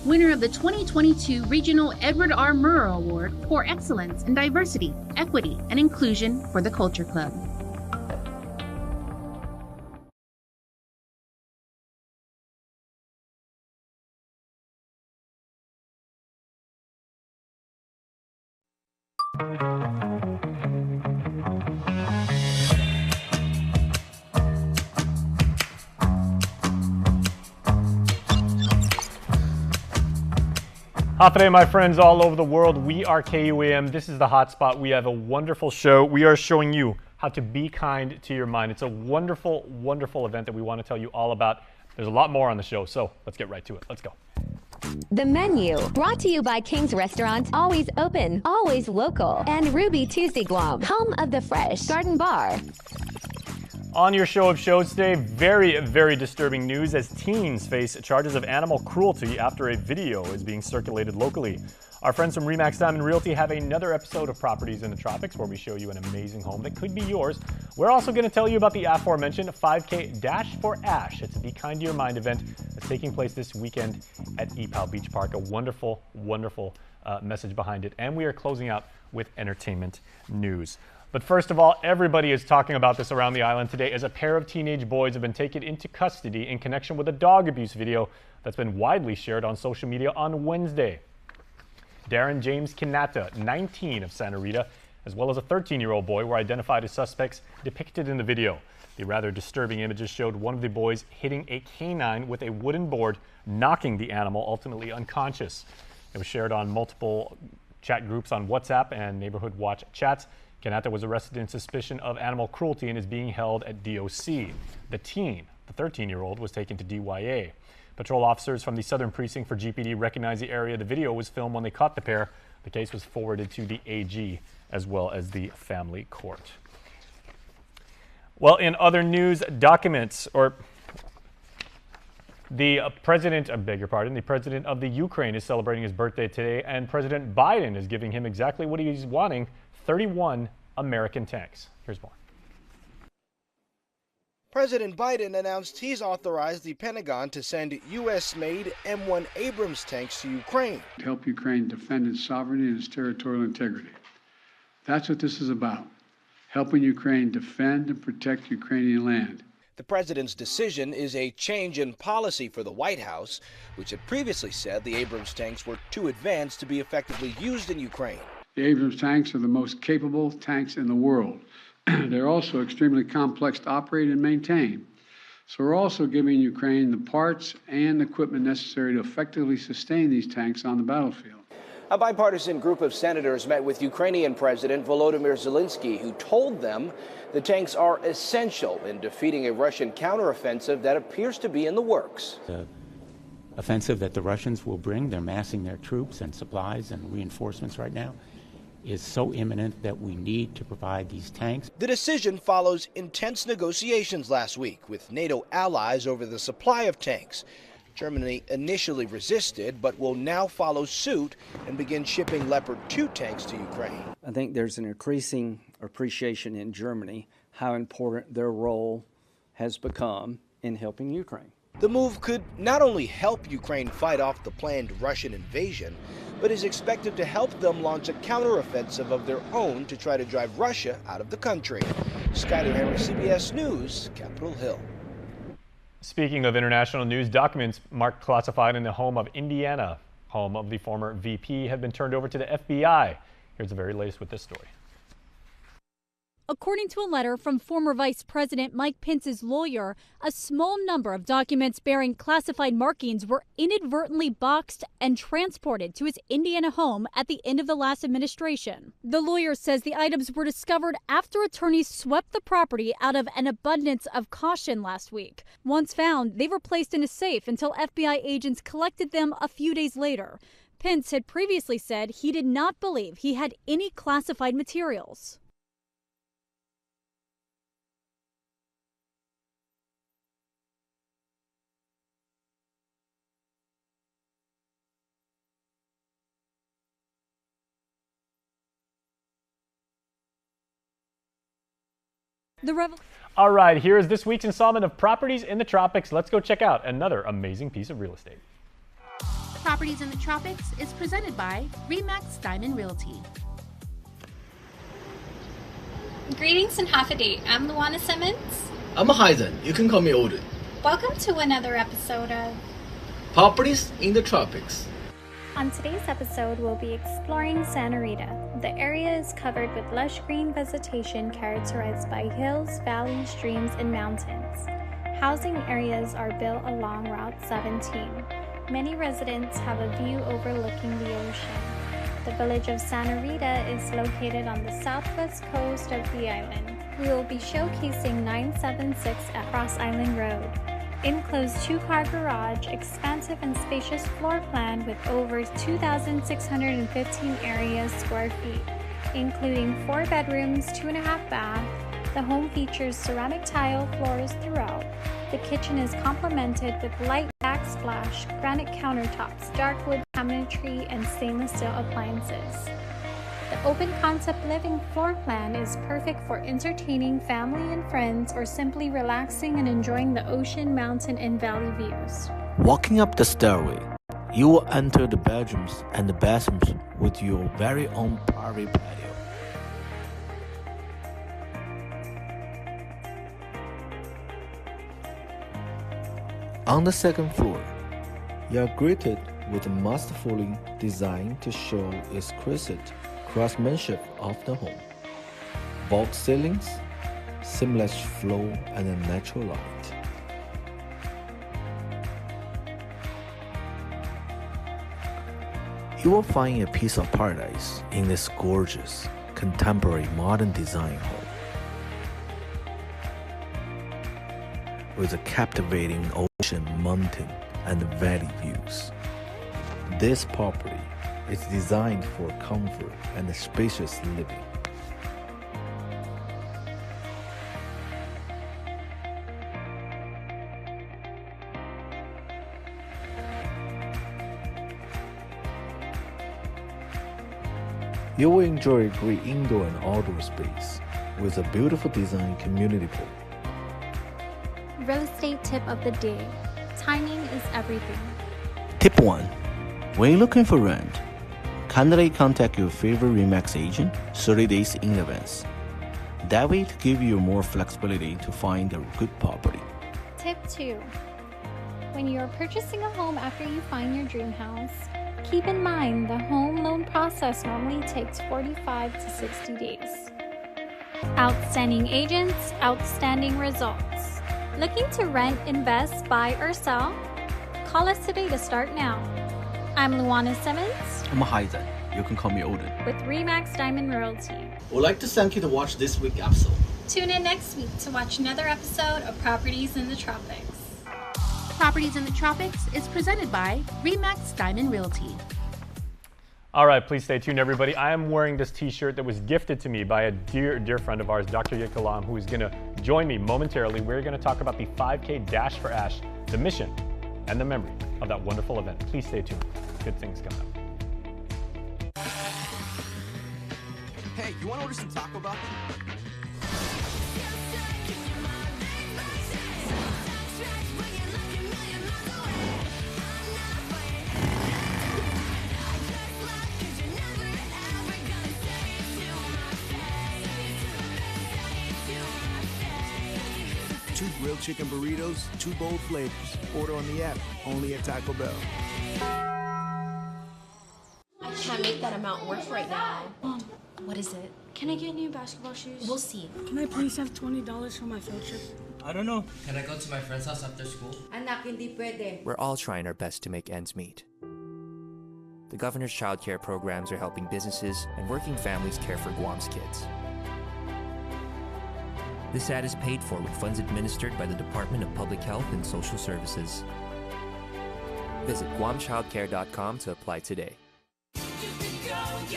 winner of the 2022 Regional Edward R. Murrow Award for Excellence in Diversity, Equity, and Inclusion for the Culture Club. Hot day, my friends all over the world. We are KUAM. This is the Hotspot. We have a wonderful show. We are showing you how to be kind to your mind. It's a wonderful, wonderful event that we want to tell you all about. There's a lot more on the show, so let's get right to it. Let's go. The menu, brought to you by King's Restaurant, always open, always local, and Ruby Tuesday Guam, home of the Fresh Garden Bar. On your show of shows today, very, very disturbing news as teens face charges of animal cruelty after a video is being circulated locally. Our friends from Remax Diamond Realty have another episode of Properties in the Tropics where we show you an amazing home that could be yours. We're also going to tell you about the aforementioned 5K Dash for Ash. It's a Be Kind to Your Mind event that's taking place this weekend at EPAL Beach Park. A wonderful, wonderful message behind it. And we are closing out with entertainment news. But first of all, everybody is talking about this around the island today as a pair of teenage boys have been taken into custody in connection with a dog abuse video that's been widely shared on social media on Wednesday. Darren James Kinata, 19 of Santa Rita, as well as a 13-year-old boy were identified as suspects depicted in the video. The rather disturbing images showed one of the boys hitting a canine with a wooden board, knocking the animal ultimately unconscious. It was shared on multiple chat groups on WhatsApp and Neighborhood Watch chats. Kanata was arrested in suspicion of animal cruelty and is being held at DOC. The teen, the 13-year-old, was taken to DYA. Patrol officers from the Southern Precinct for GPD recognized the area the video was filmed when they caught the pair. The case was forwarded to the AG as well as the family court. Well, in other news, the president of the Ukraine is celebrating his birthday today, and President Biden is giving him exactly what he's wanting: 31 American tanks. Here's more. President Biden announced he's authorized the Pentagon to send U.S.-made M1 Abrams tanks to Ukraine. To help Ukraine defend its sovereignty and its territorial integrity. That's what this is about, helping Ukraine defend and protect Ukrainian land. The president's decision is a change in policy for the White House, which had previously said the Abrams tanks were too advanced to be effectively used in Ukraine. The Abrams tanks are the most capable tanks in the world. They're also extremely complex to operate and maintain. So we're also giving Ukraine the parts and equipment necessary to effectively sustain these tanks on the battlefield. A bipartisan group of senators met with Ukrainian President Volodymyr Zelensky, who told them the tanks are essential in defeating a Russian counteroffensive that appears to be in the works. The offensive that the Russians will bring, they're massing their troops and supplies and reinforcements right now, is so imminent that we need to provide these tanks. The decision follows intense negotiations last week with NATO allies over the supply of tanks. Germany initially resisted, but will now follow suit and begin shipping Leopard 2 tanks to Ukraine. I think there's an increasing appreciation in Germany how important their role has become in helping Ukraine. The move could not only help Ukraine fight off the planned Russian invasion, but is expected to help them launch a counteroffensive of their own to try to drive Russia out of the country. Skyler Henry, CBS News, Capitol Hill. Speaking of international news, documents marked classified in the home of Indiana, home of the former VP, have been turned over to the FBI. Here's the very latest with this story. According to a letter from former Vice President Mike Pence's lawyer, a small number of documents bearing classified markings were inadvertently boxed and transported to his Indiana home at the end of the last administration. The lawyer says the items were discovered after attorneys swept the property out of an abundance of caution last week. Once found, they were placed in a safe until FBI agents collected them a few days later. Pence had previously said he did not believe he had any classified materials. All right, here is this week's installment of Properties in the Tropics. Let's go check out another amazing piece of real estate. Properties in the Tropics is presented by RE/MAX Diamond Realty. Greetings and half a day. I'm Luana Simmons. I'm Hyzen. You can call me Odin. Welcome to another episode of Properties in the Tropics. On today's episode, we'll be exploring Santa Rita. The area is covered with lush green vegetation characterized by hills, valleys, streams, and mountains. Housing areas are built along Route 17. Many residents have a view overlooking the ocean. The village of Santa Rita is located on the southwest coast of the island. We will be showcasing 976 at Cross Island Road. Enclosed two-car garage, expansive and spacious floor plan with over 2,615 square feet, including 4 bedrooms, 2.5 baths. The home features ceramic tile floors throughout. The kitchen is complemented with light backsplash, granite countertops, dark wood cabinetry, and stainless steel appliances. The open concept living floor plan is perfect for entertaining family and friends or simply relaxing and enjoying the ocean, mountain, and valley views. Walking up the stairway, you will enter the bedrooms and the bathrooms with your very own private patio. On the second floor, you are greeted with a masterfully designed to show exquisite craftsmanship of the home. Vault ceilings, seamless flow, and a natural light. You will find a piece of paradise in this gorgeous, contemporary modern design home. With a captivating ocean, mountain, and valley views. This property is designed for comfort and spacious living. You will enjoy a great indoor and outdoor space with a beautiful design community pool. Real estate tip of the day. Timing is everything. Tip 1. When you're looking for rent, kindly contact your favorite RE/MAX agent 30 days in advance. That way to give you more flexibility to find a good property. Tip 2. When you are purchasing a home after you find your dream house, keep in mind the home loan process normally takes 45 to 60 days. Outstanding agents, outstanding results. Looking to rent, invest, buy, or sell? Call us today to start now. I'm Luana Simmons. I'm Hyzen. You can call me Odin. With RE/MAX Diamond Realty. We'd like to thank you to watch this week's episode. Tune in next week to watch another episode of Properties in the Tropics. Properties in the Tropics is presented by RE/MAX Diamond Realty. All right, please stay tuned, everybody. I am wearing this t-shirt that was gifted to me by a dear friend of ours, Dr. KUAM, who is going to join me momentarily. We're going to talk about the 5K Dash for Ash, the mission and the memory of that wonderful event. Please stay tuned. Good things coming up. Hey, you want to order some Taco Bell? Two grilled chicken burritos, 2 bold flavors. Order on the app, only at Taco Bell. I can't make that amount work right now. Mom, what is it? Can I get new basketball shoes? We'll see. Can I please have $20 for my field trip? I don't know. Can I go to my friend's house after school? Anak, hindi pwede. We're all trying our best to make ends meet. The governor's child care programs are helping businesses and working families care for Guam's kids. This ad is paid for with funds administered by the Department of Public Health and Social Services. Visit guamchildcare.com to apply today.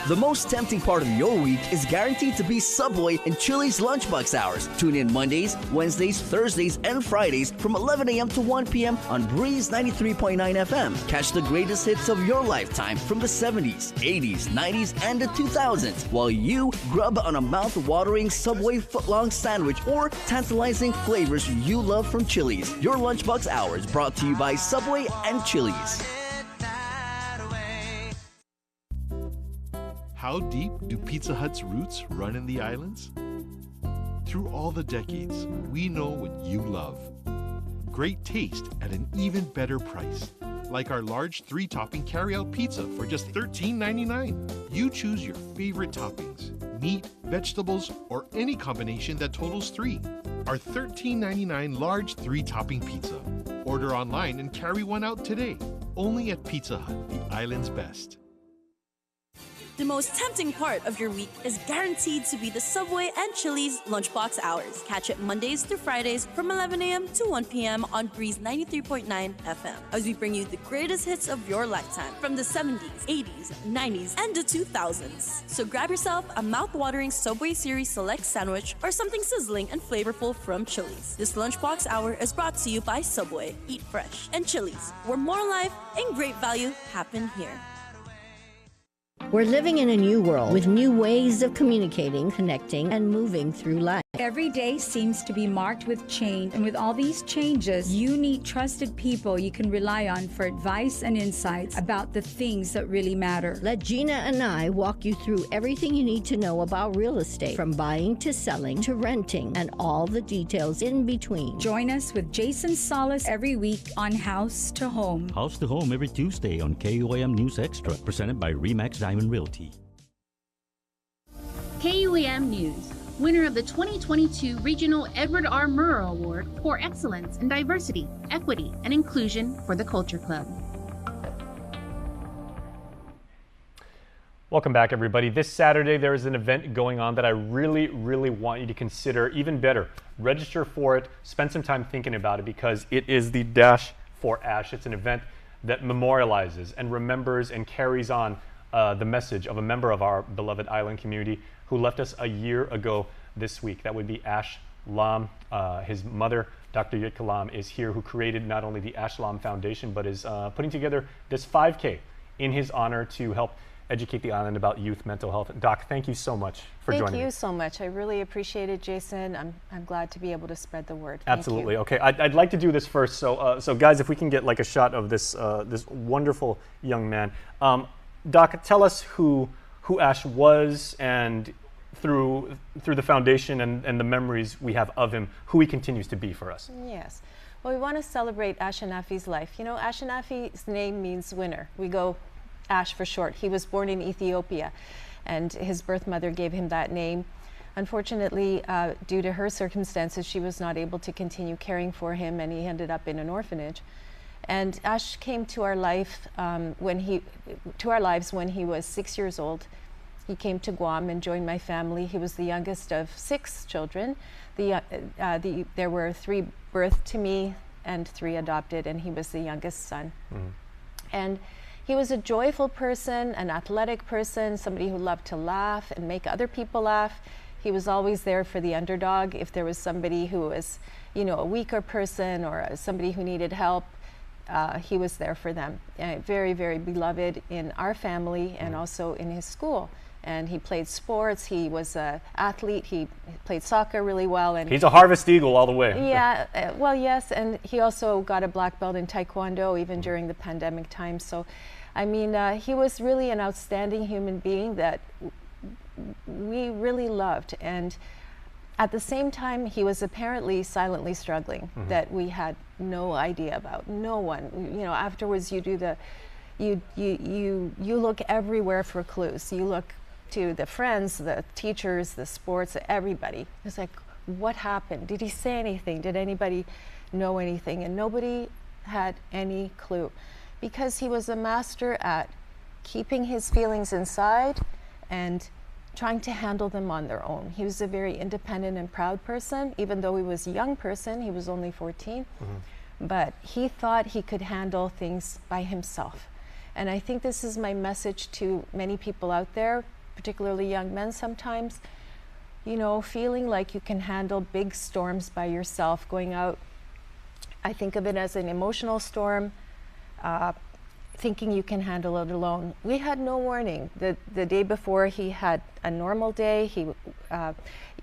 The most tempting part of your week is guaranteed to be Subway and Chili's Lunchbox Hours. Tune in Mondays, Wednesdays, Thursdays, and Fridays from 11 a.m. to 1 p.m. on Breeze 93.9 FM. Catch the greatest hits of your lifetime from the 70s, 80s, 90s, and the 2000s while you grub on a mouth-watering Subway footlong sandwich or tantalizing flavors you love from Chili's. Your Lunchbox Hours brought to you by Subway and Chili's. How deep do Pizza Hut's roots run in the islands? Through all the decades, we know what you love. Great taste at an even better price. Like our large 3-topping carry-out pizza for just $13.99. You choose your favorite toppings, meat, vegetables, or any combination that totals 3. Our $13.99 large 3-topping pizza. Order online and carry one out today. Only at Pizza Hut, the island's best. The most tempting part of your week is guaranteed to be the Subway and Chili's lunchbox hours. Catch it Mondays through Fridays from 11 a.m. to 1 p.m. on Breeze 93.9 FM as we bring you the greatest hits of your lifetime from the 70s, 80s, 90s, and the 2000s. So grab yourself a mouth-watering Subway Series Select sandwich or something sizzling and flavorful from Chili's. This lunchbox hour is brought to you by Subway, Eat Fresh, and Chili's, where more life and great value happen here. We're living in a new world with new ways of communicating, connecting, and moving through life. Every day seems to be marked with change, and with all these changes, you need trusted people you can rely on for advice and insights about the things that really matter. Let Gina and I walk you through everything you need to know about real estate, from buying to selling to renting, and all the details in between. Join us with Jason Solis every week on House to Home. House to Home every Tuesday on KUAM News Extra, presented by RE/MAX Diamond Realty. KUAM News, winner of the 2022 Regional Edward R. Murrow Award for Excellence in Diversity, Equity, and Inclusion for the Culture Club. Welcome back, everybody. This Saturday, there is an event going on that I really want you to consider even better. Register for it, spend some time thinking about it, because it is the Dash for Ash. It's an event that memorializes and remembers and carries on the message of a member of our beloved island community who left us a year ago this week. That would be Ash Lam. His mother, Dr. Yitka Lam, is here, who created not only the Ash Lam Foundation, but is putting together this 5K in his honor to help educate the island about youth mental health. Doc, thank you so much for joining me. Thank you so much. I really appreciate it, Jason. I'm glad to be able to spread the word. Absolutely. Okay, I'd like to do this first. So guys, if we can get like a shot of this this wonderful young man. Doc, tell us who Ash was, and through the foundation and the memories we have of him, who he continues to be for us. Yes. Well, we want to celebrate Ashanafi's life. You know, Ashanafi's name means winner. We go Ash for short. He was born in Ethiopia, and his birth mother gave him that name. Unfortunately, due to her circumstances, she was not able to continue caring for him, and he ended up in an orphanage. And Ash came to our life when he was 6 years old. He came to Guam and joined my family. He was the youngest of 6 children. There were 3 birthed to me and 3 adopted, and he was the youngest son. And he was a joyful person, an athletic person, somebody who loved to laugh and make other people laugh. He was always there for the underdog. If there was somebody who was, you know, a weaker person or somebody who needed help, he was there for them. Very, very beloved in our family and also in his school. And he played sports. He was an athlete. He played soccer really well. And he's a Harvest Eagle all the way. Yeah, well, yes. And he also got a black belt in Taekwondo even during the pandemic time. So, I mean, he was really an outstanding human being that we really loved. And at the same time, he was apparently silently struggling that we had no idea about. No one, you know, afterwards you do you look everywhere for clues. You look to the friends, the teachers, the sports, everybody. It's like, what happened? Did he say anything? Did anybody know anything? And nobody had any clue, because he was a master at keeping his feelings inside and trying to handle them on their own. He was a very independent and proud person. Even though he was a young person, he was only 14, but he thought he could handle things by himself. And I think this is my message to many people out there, particularly young men sometimes, you know, feeling like you can handle big storms by yourself, going out. I think of it as an emotional storm, thinking you can handle it alone. We had no warning. The day before, he had a normal day. He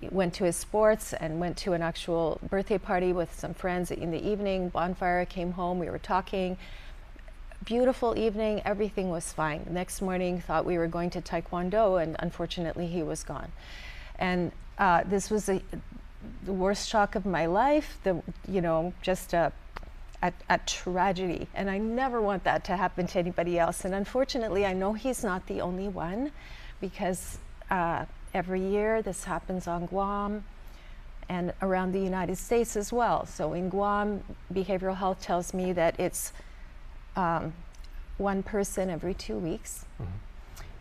went to his sports and went to an actual birthday party with some friends in the evening. Bonfire, came home, we were talking. beautiful evening, everything was fine. Next morning, thought we were going to Taekwondo, and unfortunately he was gone. And this was the worst shock of my life, just a tragedy. And I never want that to happen to anybody else. And unfortunately, I know he's not the only one, because every year this happens on Guam and around the United States as well. So in Guam, behavioral health tells me that it's one person every 2 weeks,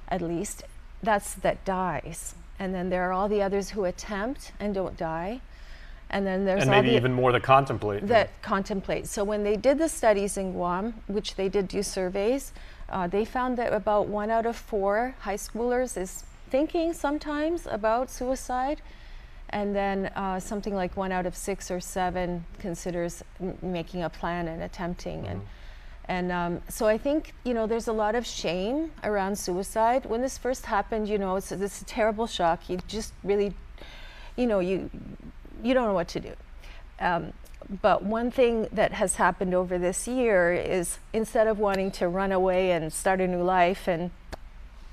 at least, that dies. And then there are all the others who attempt and don't die. And then there's maybe even more that contemplate. Contemplate. So when they did the studies in Guam, which they did do surveys, they found that about 1 out of 4 high schoolers is thinking sometimes about suicide. And then something like 1 out of 6 or 7 considers making a plan and attempting. And so I think, there's a lot of shame around suicide. When this first happened, it's a terrible shock. You just really, you don't know what to do. But one thing that has happened over this year is, instead of wanting to run away and start a new life and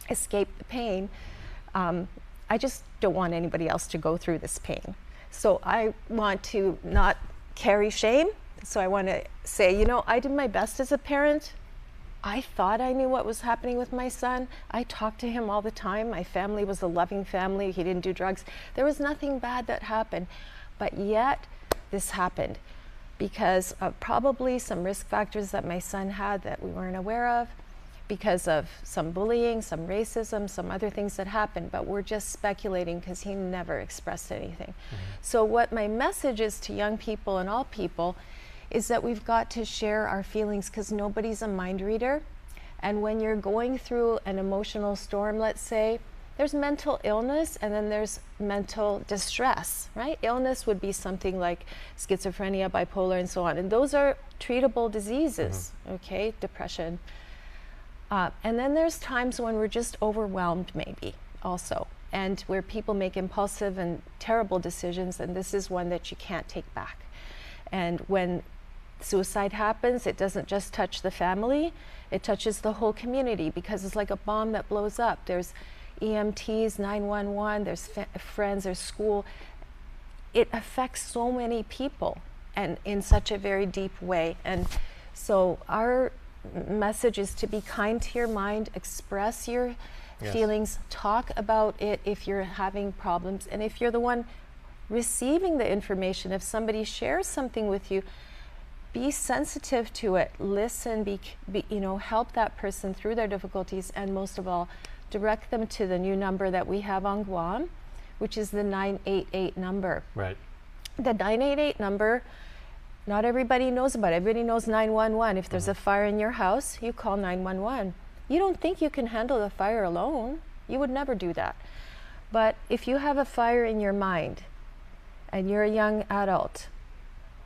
escape the pain, I just don't want anybody else to go through this pain. So I want to not carry shame. So I want to say, I did my best as a parent. I thought I knew what was happening with my son. I talked to him all the time. My family was a loving family. He didn't do drugs. There was nothing bad that happened. But yet, this happened because of probably some risk factors that my son had that we weren't aware of, because of some bullying, some racism, some other things that happened, but we're just speculating because he never expressed anything. So what my message is to young people and all people is that we've got to share our feelings, because nobody's a mind reader. And when you're going through an emotional storm, let's say, there's mental illness and then there's mental distress, right? Illness would be something like schizophrenia, bipolar, and so on. And those are treatable diseases, okay? Depression. And then there's times when we're just overwhelmed, maybe, also, and where people make impulsive and terrible decisions, and this is one that you can't take back. And when suicide happens, it doesn't just touch the family, it touches the whole community, because it's like a bomb that blows up. There's EMTs, 911, there's friends, there's school. It affects so many people, and in such a very deep way. And so our message is to be kind to your mind, express your feelings, talk about it if you're having problems, and if you're the one receiving the information, if somebody shares something with you, be sensitive to it, listen, help that person through their difficulties, and most of all, direct them to the new number that we have on Guam, which is the 988 number. Right. The 988 number, not everybody knows about it. Everybody knows 911. If there's a fire in your house, you call 911. You don't think you can handle the fire alone. You would never do that. But if you have a fire in your mind and you're a young adult,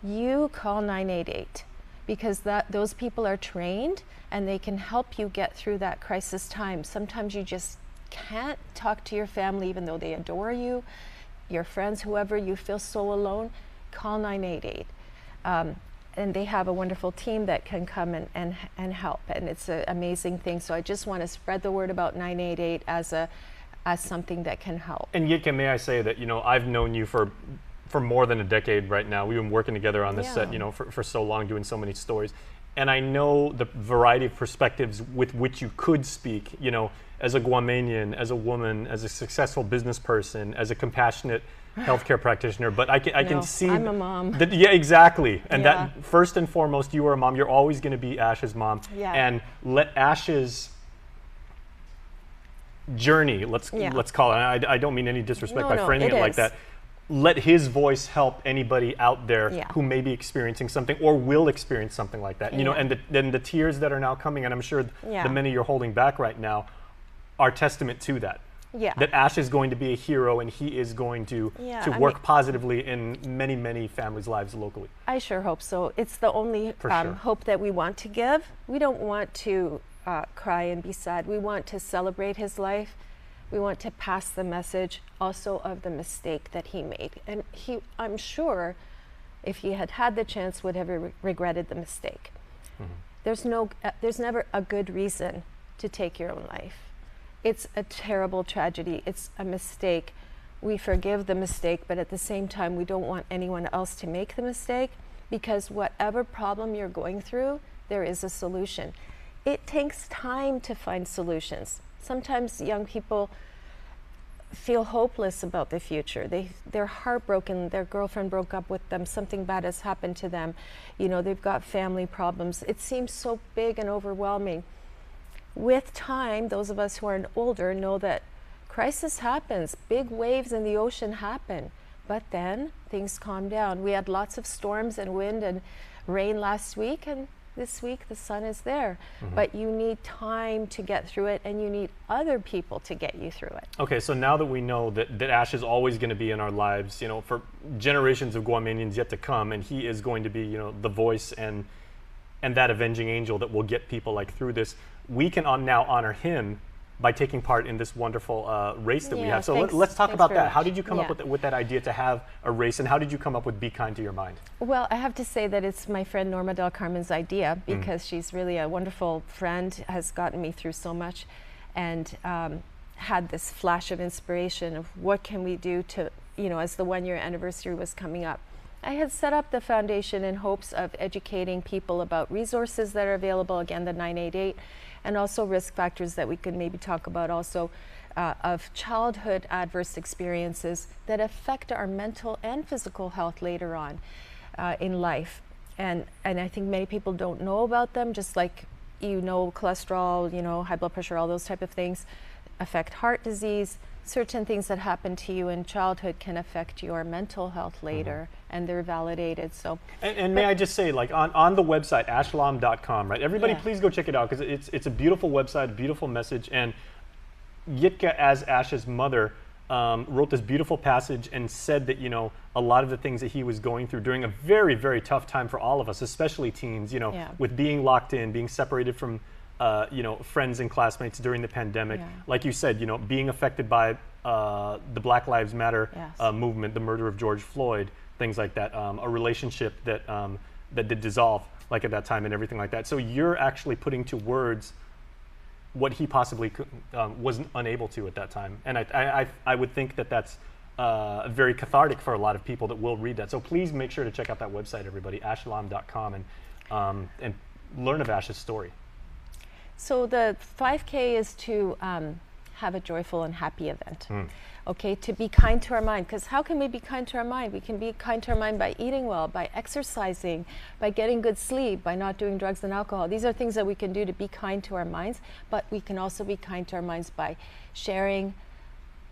you call 988, because those people are trained and they can help you get through that crisis time. Sometimes you just can't talk to your family, even though they adore you, your friends, whoever, you feel so alone, call 988. And they have a wonderful team that can come and help, and it's an amazing thing. So I just want to spread the word about 988 as something that can help. And Yitka, may I say that, I've known you for more than a decade right now. We've been working together on this set, for so long, doing so many stories. And I know the variety of perspectives with which you could speak, as a Guamanian, as a woman, as a successful business person, as a compassionate healthcare practitioner. But I can see I'm a mom. Yeah, exactly. And that, first and foremost, you are a mom. You're always going to be Ash's mom. Yeah. And let Ash's journey, let's call it. I don't mean any disrespect by framing it like that. Let his voice help anybody out there who may be experiencing something or will experience something like that. And then the tears that are now coming, and I'm sure the many you're holding back right now, are testament to that. That Ash is going to be a hero, and he is going to work positively in many, many families' lives locally. I sure hope so. It's the only hope that we want to give. We don't want to cry and be sad. We want to celebrate his life. We want to pass the message also of the mistake that he made. And I'm sure, if he had had the chance, would have regretted the mistake. there's never a good reason to take your own life. It's a terrible tragedy. It's a mistake. We forgive the mistake, but at the same time, we don't want anyone else to make the mistake, because whatever problem you're going through, there is a solution. It takes time to find solutions. Sometimes young people feel hopeless about the future. They're heartbroken. Their girlfriend broke up with them. Something bad has happened to them. You know, they've got family problems. It seems so big and overwhelming. With time, those of us who are older know that crisis happens. Big waves in the ocean happen. But then things calm down. We had lots of storms and wind and rain last week, and this week the sun is there. But you need time to get through it, and you need other people to get you through it. Okay, so now that we know that Ash is always going to be in our lives, you know, for generations of Guamanians yet to come, and he is going to be, you know, the voice and that avenging angel that will get people like through this, we can now honor him by taking part in this wonderful race that we have. So let's talk about that. How did you come up with that idea to have a race, and how did you come up with Be Kind to Your Mind? Well, I have to say that it's my friend Norma Del Carmen's idea, because she's really a wonderful friend, has gotten me through so much, and had this flash of inspiration of what can we do to, you know, as the 1-year anniversary was coming up. I had set up the foundation in hopes of educating people about resources that are available, again, the 988, and also risk factors that we could maybe talk about also of childhood adverse experiences that affect our mental and physical health later on in life. And I think many people don't know about them, just like, you know, cholesterol, you know, high blood pressure, all those type of things affect heart disease. Certain things that happen to you in childhood can affect your mental health later, and they're validated. So, and may I just say, like on the website ashlam.com, right? Everybody, please go check it out, because it's a beautiful website, a beautiful message. And Yitka, as Ash's mother, wrote this beautiful passage and said that, you know, a lot of the things that he was going through during a very, very tough time for all of us, especially teens, you know, with being locked in, being separated from you know, friends and classmates during the pandemic. Like you said, you know, being affected by the Black Lives Matter movement, the murder of George Floyd, things like that, a relationship that that did dissolve, like at that time, and everything like that. So you're actually putting to words what he possibly wasn't unable to at that time. And I would think that that's very cathartic for a lot of people that will read that. So please make sure to check out that website, everybody, ashlam.com, and learn of Ash's story. So the 5K is to have a joyful and happy event. Okay, to be kind to our mind, because how can we be kind to our mind? We can be kind to our mind by eating well, by exercising, by getting good sleep, by not doing drugs and alcohol. These are things that we can do to be kind to our minds, but we can also be kind to our minds by sharing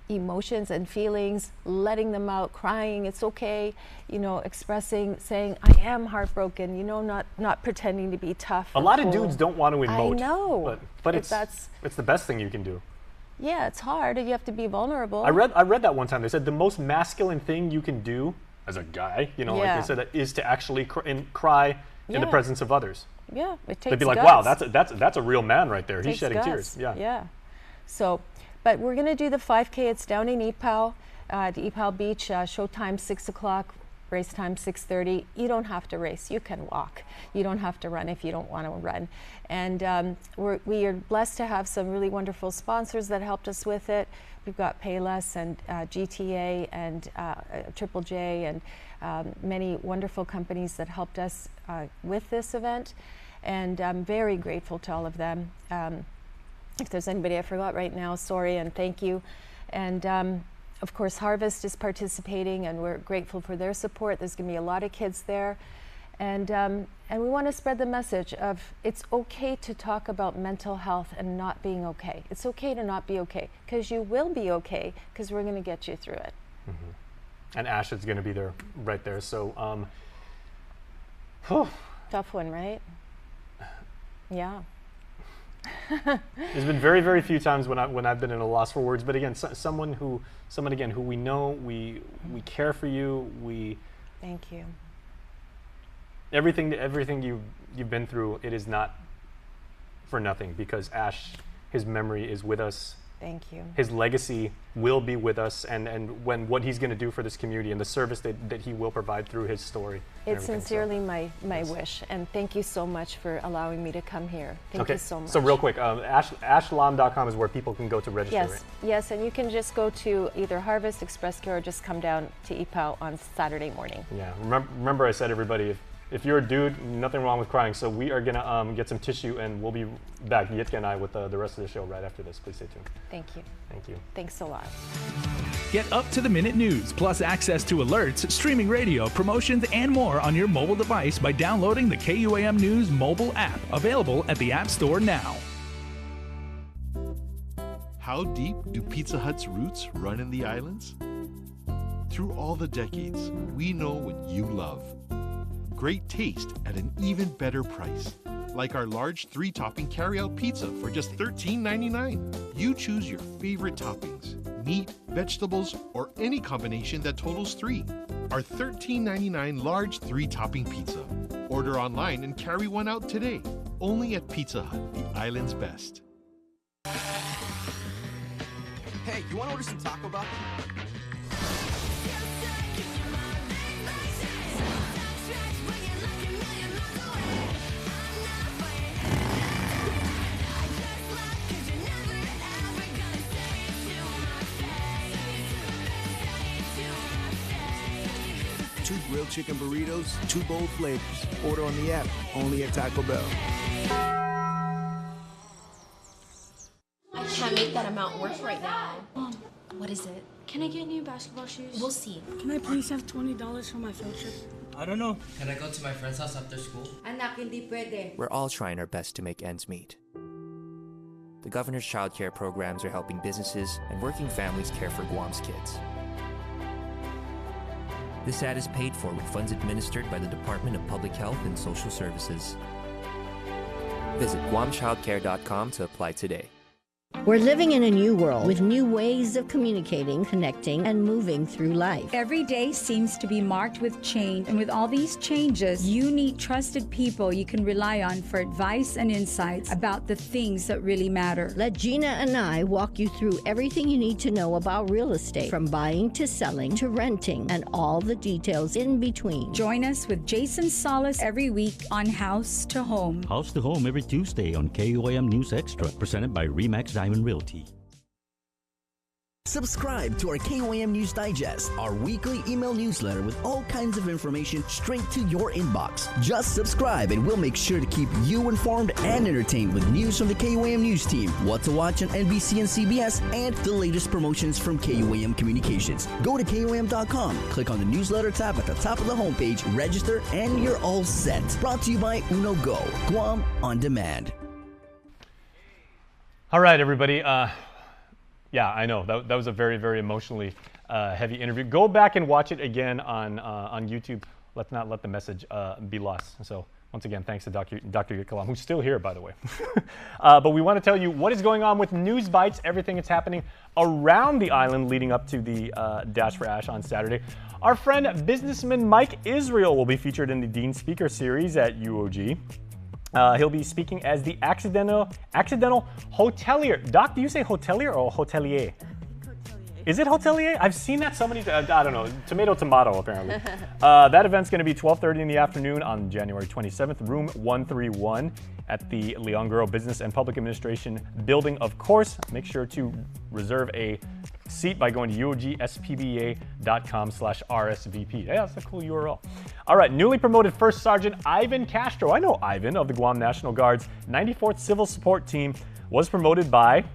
emotions and feelings, letting them out, crying, it's okay, you know, expressing, saying, I am heartbroken, you know, not pretending to be tough. A lot of dudes don't want to emote. I know. But it's the best thing you can do. Yeah, it's hard. You have to be vulnerable. I read that one time. They said the most masculine thing you can do as a guy, you know, like they said, is to actually cry in the presence of others. Yeah, it takes They'd be like, guts. wow, that's a real man right there. He's shedding guts. tears. Yeah. Yeah. So, but we're going to do the 5K. It's down in Ipao, at Ipao Beach. Showtime 6 o'clock. Race time 6:30. You don't have to race. You can walk. You don't have to run if you don't want to run. And we are blessed to have some really wonderful sponsors that helped us with it. We've got Payless and GTA and Triple J and many wonderful companies that helped us with this event. And I'm very grateful to all of them. If there's anybody I forgot right now, sorry and thank you. And of course, Harvest is participating, and we're grateful for their support. There's going to be a lot of kids there. And we want to spread the message of it's okay to talk about mental health and not being okay. It's okay to not be okay, because you will be okay, because we're going to get you through it. And Ash is going to be there, right there. So, tough one, right? Yeah. There's been very, very few times when I've been in a loss for words. But again, someone again who we know, we care for you. Thank you. Everything you've been through, it is not for nothing, because Ash, his memory is with us Thank you. His legacy will be with us, and what he's going to do for this community and the service that he will provide through his story. It's sincerely my wish, and thank you so much for allowing me to come here. Thank you so much. So real quick, ashlam.com is where people can go to register. Yes, right? yes, and you can just go to either Harvest Express Care or just come down to EPAL on Saturday morning. Yeah, remember I said, everybody, if you're a dude, nothing wrong with crying. So we are gonna get some tissue, and we'll be back, Yitka and I, with the rest of the show right after this. Please stay tuned. Thank you. Thank you. Thanks a lot. Get up-to-the-minute news, plus access to alerts, streaming radio, promotions, and more on your mobile device by downloading the KUAM News mobile app, available at the App Store now. How deep do Pizza Hut's roots run in the islands? Through all the decades, we know what you love. Great taste at an even better price. Like our large 3-topping carry-out pizza for just $13.99. You choose your favorite toppings, meat, vegetables, or any combination that totals 3. Our $13.99 large 3-topping pizza. Order online and carry one out today. Only at Pizza Hut, the island's best. Hey, you want to order some Taco Bell? Two grilled chicken burritos, 2 bold flavors. Order on the app, only at Taco Bell. I can't make that amount work right now. Mom, what is it? Can I get new basketball shoes? We'll see. Can I please have $20 for my field trip? I don't know. Can I go to my friend's house after school? Anak, hindi pwede. We're all trying our best to make ends meet. The governor's childcare programs are helping businesses and working families care for Guam's kids. This ad is paid for with funds administered by the Department of Public Health and Social Services. Visit guamchildcare.com to apply today. We're living in a new world with new ways of communicating, connecting, and moving through life. Every day seems to be marked with change, and with all these changes, you need trusted people you can rely on for advice and insights about the things that really matter. Let Gina and I walk you through everything you need to know about real estate, from buying to selling to renting, and all the details in between. Join us with Jason Salas every week on House to Home. House to Home every Tuesday on KUAM News Extra, presented by RE/MAX Diamond Realty. Subscribe to our KUAM News Digest, our weekly email newsletter with all kinds of information straight to your inbox. Just subscribe and we'll make sure to keep you informed and entertained with news from the KUAM News team, what to watch on NBC and CBS, and the latest promotions from KUAM Communications. Go to KUAM.com, click on the newsletter tab at the top of the homepage, register, and you're all set. Brought to you by Uno Go, Guam On Demand. All right, everybody. Yeah, I know that was a very, very emotionally heavy interview. Go back and watch it again on YouTube. Let's not let the message be lost. So once again, thanks to Dr. KUAM, who's still here, by the way. But we want to tell you what is going on with News Bites, everything that's happening around the island leading up to the Dash for Ash on Saturday. Our friend businessman Mike Israel will be featured in the Dean Speaker Series at UOG. He'll be speaking as the accidental hotelier. Doc, do you say hotelier or hotelier? Is it hotelier? I've seen that so many times. I don't know. Tomato, apparently. That event's going to be 12:30 in the afternoon on January 27th, room 131 at the Leonguro Business and Public Administration building. Of course, make sure to reserve a seat by going to uogspba.com/RSVP. Yeah, that's a cool URL. All right, newly promoted First Sergeant Ivan Castro. I know Ivan of the Guam National Guard's 94th Civil Support Team was promoted by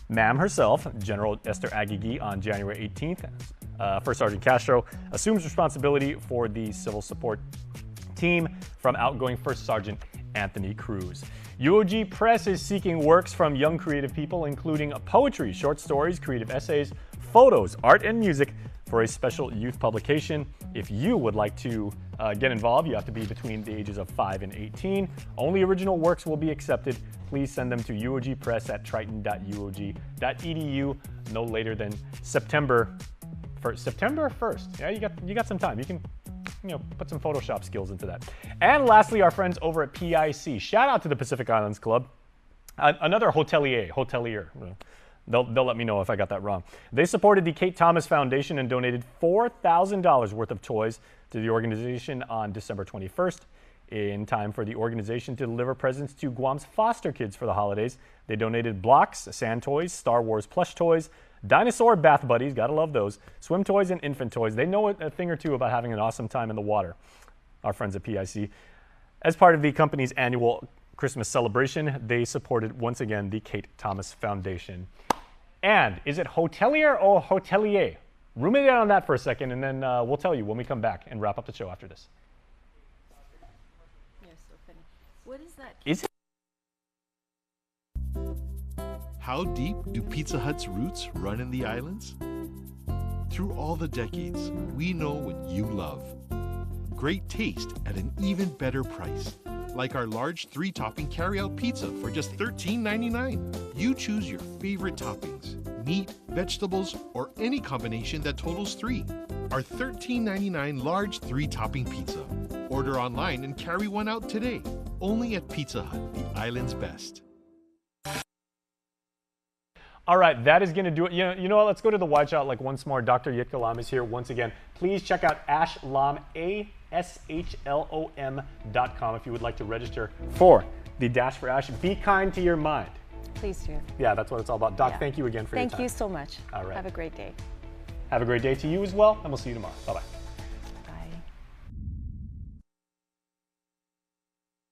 Ma'am herself, General Esther Agigi, on January 18th. First Sergeant Castro assumes responsibility for the Civil Support Team from outgoing First Sergeant Anthony Cruz. UOG Press is seeking works from young creative people, including poetry, short stories, creative essays, photos, art, and music for a special youth publication. If you would like to get involved, you have to be between the ages of 5 and 18. Only original works will be accepted. Please send them to uogpress@triton.uog.edu no later than September 1st. Yeah, you got some time. You can put some Photoshop skills into that. And lastly, our friends over at PIC. Shout out to the Pacific Islands Club. Another hotelier. They'll let me know if I got that wrong. They supported the Kate Thomas Foundation and donated $4,000 worth of toys to the organization on December 21st. In time for the organization to deliver presents to Guam's foster kids for the holidays, they donated blocks, sand toys, Star Wars plush toys, dinosaur bath buddies, gotta love those, swim toys, and infant toys. They know a thing or two about having an awesome time in the water, our friends at PIC. As part of the company's annual Christmas celebration, they supported, once again, the Kate Thomas Foundation. And is it hotelier or hotelier? Ruminate on that for a second, and then we'll tell you when we come back and wrap up the show after this. You're so funny. What is that? Is it? How deep do Pizza Hut's roots run in the islands? Through all the decades, we know what you love. Great taste at an even better price. Like our large 3-topping carry-out pizza for just $13.99. You choose your favorite toppings, meat, vegetables, or any combination that totals 3. Our $13.99 large 3-topping pizza. Order online and carry one out today. Only at Pizza Hut, the island's best. All right, that is going to do it. You know what? Let's go to the watch out like once more. Dr. Yitka Lam is here once again. Please check out ashlam, ASHLOM.com if you would like to register for the Dash for Ash. Be kind to your mind. Please do. Yeah, that's what it's all about. Doc, Yeah. Thank you again for your time. Thank you so much. All right. Have a great day. Have a great day to you as well, and we'll see you tomorrow. Bye-bye.